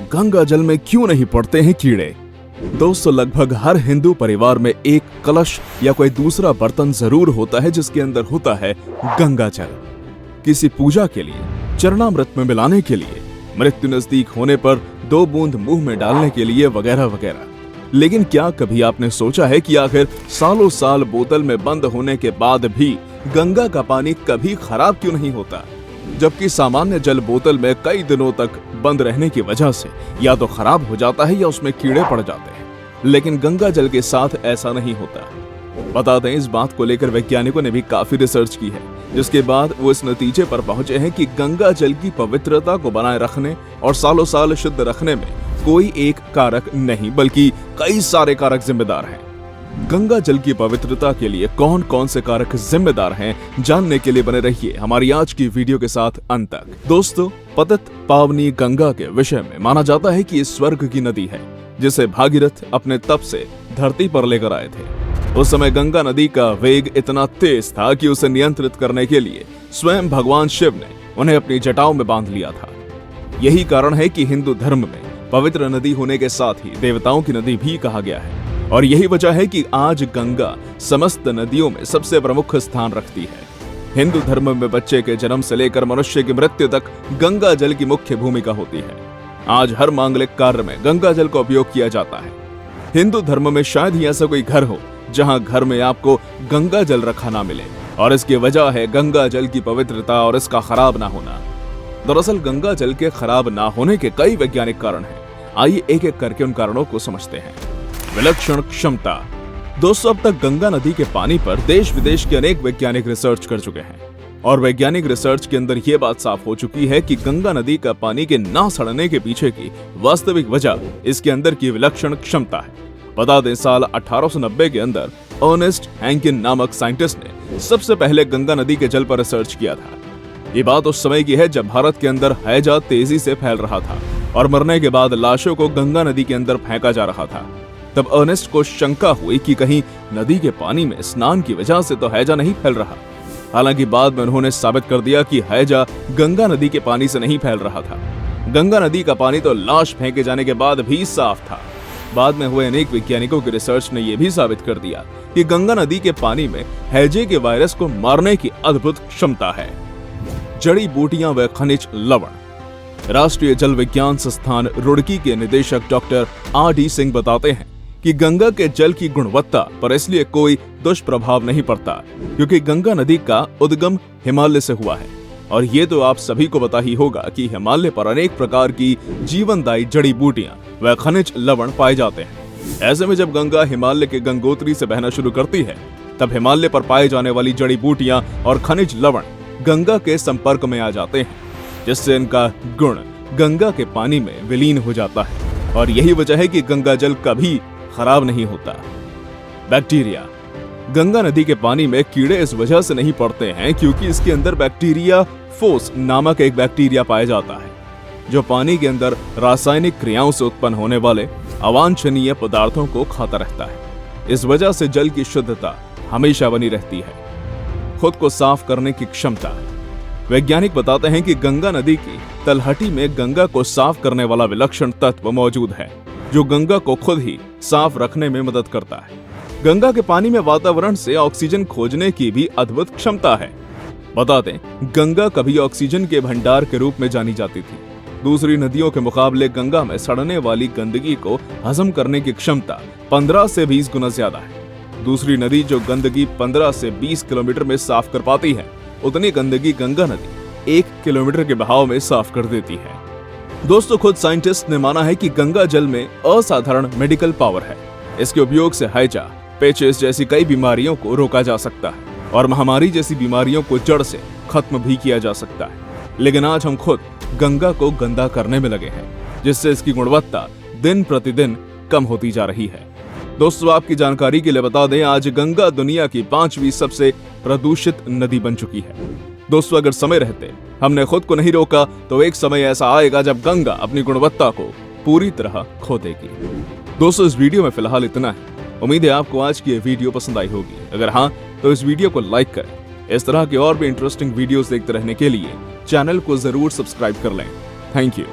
गंगा जल में क्यों नहीं पड़ते हैं कीड़े? दोस्तों, लगभग हर हिंदू परिवार में एक कलश या कोई दूसरा बर्तन जरूर होता है जिसके अंदर होता है गंगा जल। किसी पूजा के लिए, चरणामृत में मिलाने के लिए, मृत्यु नजदीक होने पर 2 बूंद मुंह में डालने के लिए वगैरह वगैरह। लेकिन क्या कभी आपने सोचा है कि आखिर सालों साल बोतल में बंद होने के बाद भी गंगा का पानी कभी खराब क्यों नहीं होता? जबकि सामान्य जल बोतल में कई दिनों तक बंद रहने की वजह से या तो खराब हो जाता है या उसमें कीड़े पड़ जाते हैं, लेकिन गंगा जल के साथ ऐसा नहीं होता। बता दें, इस बात को लेकर वैज्ञानिकों ने भी काफी रिसर्च की है, जिसके बाद वो इस नतीजे पर पहुंचे हैं कि गंगा जल की पवित्रता को बनाए रखने और सालों साल शुद्ध रखने में कोई एक कारक नहीं बल्कि कई सारे कारक जिम्मेदार हैं। गंगा जल की पवित्रता के लिए कौन कौन से कारक जिम्मेदार हैं, जानने के लिए बने रहिए हमारी आज की वीडियो के साथ अंत तक। दोस्तों, पतित पावनी गंगा के विषय में माना जाता है कि ये स्वर्ग की नदी है, जिसे भागीरथ अपने तप से धरती पर लेकर आए थे। उस समय गंगा नदी का वेग इतना तेज था कि उसे नियंत्रित करने के लिए स्वयं भगवान शिव ने उन्हें अपनी जटाओं में बांध लिया था। यही कारण है कि हिंदू धर्म में पवित्र नदी होने के साथ ही देवताओं की नदी भी कहा गया है, और यही वजह है कि आज गंगा समस्त नदियों में सबसे प्रमुख स्थान रखती है। हिंदू धर्म में बच्चे के जन्म से लेकर मनुष्य की मृत्यु तक गंगा जल की मुख्य भूमिका होती है। आज हर मांगलिक कार्य में गंगा जल का उपयोग किया जाता है। हिंदू धर्म में शायद ही ऐसा कोई घर हो जहां घर में आपको गंगा जल रखा ना मिले, और इसकी वजह है गंगा जल की पवित्रता और इसका खराब ना होना। दरअसल गंगा जल के खराब ना होने के कई वैज्ञानिक कारण हैं। आइए एक एक करके उन कारणों को समझते हैं। विलक्षण क्षमता। दोस्तों, अब तक गंगा नदी के पानी पर देश विदेश के अनेक वैज्ञानिक रिसर्च कर चुके हैं, और वैज्ञानिक रिसर्च के अंदर यह बात साफ हो चुकी है कि गंगा नदी का पानी के ना सड़ने के पीछे की वास्तविक वजह इसके अंदर की विलक्षण क्षमता है। बता दें, साल 1890 के अंदर अर्नेस्ट हैंकिन नामक साइंटिस्ट ने सबसे पहले गंगा नदी के जल पर रिसर्च किया था। ये बात उस समय की है जब भारत के अंदर हैजा तेजी से फैल रहा था और मरने के बाद लाशों को गंगा नदी के अंदर फेंका जा रहा था। तब अर्नेस्ट को शंका हुई कि कहीं नदी के पानी में स्नान की वजह से तो हैजा नहीं फैल रहा। हालांकि बाद में उन्होंने साबित कर दिया कि हैजा गंगा नदी के पानी से नहीं फैल रहा था। गंगा नदी का पानी तो लाश फेंके जाने के बाद भी साफ था। बाद में हुए अनेक वैज्ञानिकों की रिसर्च ने यह भी साबित कर दिया कि गंगा नदी के पानी में हैजे के वायरस को मारने की अद्भुत क्षमता है। जड़ी बूटियां व खनिज लवण। राष्ट्रीय जल विज्ञान संस्थान रुड़की के निदेशक डॉक्टर R.D. सिंह बताते हैं कि गंगा के जल की गुणवत्ता पर इसलिए कोई दुष्प्रभाव नहीं पड़ता, क्योंकि गंगा नदी का उद्गम हिमालय से हुआ है, और ये तो आप सभी को पता ही होगा कि हिमालय पर अनेक प्रकार की जीवनदायी जड़ी बूटियां व खनिज लवण पाए जाते हैं। ऐसे में जब गंगा हिमालय के गंगोत्री से बहना शुरू करती है, तब हिमालय पर पाए जाने वाली जड़ी बूटियां और खनिज लवण गंगा के संपर्क में आ जाते हैं, जिससे इनका गुण गंगा के पानी में विलीन हो जाता है, और यही वजह है कि गंगा जल कभी खराब नहीं होता। बैक्टीरिया। गंगा नदी के पानी में कीड़े इस वजह से नहीं पड़ते हैं क्योंकि इसके अंदर बैक्टीरिया फोस नामक एक बैक्टीरिया पाया जाता है, जो पानी के अंदर रासायनिक क्रियाओं से उत्पन्न होने वाले अवांछनीय पदार्थों को खाता रहता है। इस वजह से जल की शुद्धता हमेशा बनी रहती है। खुद को साफ करने की क्षमता। वैज्ञानिक बताते हैं कि गंगा नदी की तलहटी में गंगा को साफ करने वाला विलक्षण तत्व मौजूद है, जो गंगा को खुद ही साफ रखने में मदद करता है। गंगा के पानी में वातावरण से ऑक्सीजन खोजने की भी अद्भुत क्षमता है। बता दें, गंगा कभी ऑक्सीजन के भंडार के रूप में जानी जाती थी। दूसरी नदियों के मुकाबले गंगा में सड़ने वाली गंदगी को हजम करने की क्षमता 15 से 20 गुना ज्यादा है। दूसरी नदी जो गंदगी 15 से 20 किलोमीटर में साफ कर पाती है, उतनी गंदगी गंगा नदी 1 किलोमीटर के बहाव में साफ कर देती है। दोस्तों, खुद साइंटिस्ट ने माना है कि गंगा जल में असाधारण मेडिकल पावर है। इसके उपयोग से हैजा, पेचिस जैसी कई बीमारियों को रोका जा सकता है और महामारी जैसी बीमारियों को जड़ से खत्म भी किया जा सकता है। लेकिन आज हम खुद गंगा को गंदा करने में लगे हैं, जिससे इसकी गुणवत्ता दिन प्रतिदिन कम होती जा रही है। दोस्तों, आपकी जानकारी के लिए बता दें, आज गंगा दुनिया की 5वीं सबसे प्रदूषित नदी बन चुकी है। दोस्तों, अगर समय रहते हमने खुद को नहीं रोका तो एक समय ऐसा आएगा जब गंगा अपनी गुणवत्ता को पूरी तरह खो देगी। दोस्तों, इस वीडियो में फिलहाल इतना है। उम्मीद है आपको आज की ये वीडियो पसंद आई होगी। अगर हाँ, तो इस वीडियो को लाइक करें। इस तरह के और भी इंटरेस्टिंग वीडियोस देखते रहने के लिए चैनल को जरूर सब्सक्राइब कर लें। Thank you.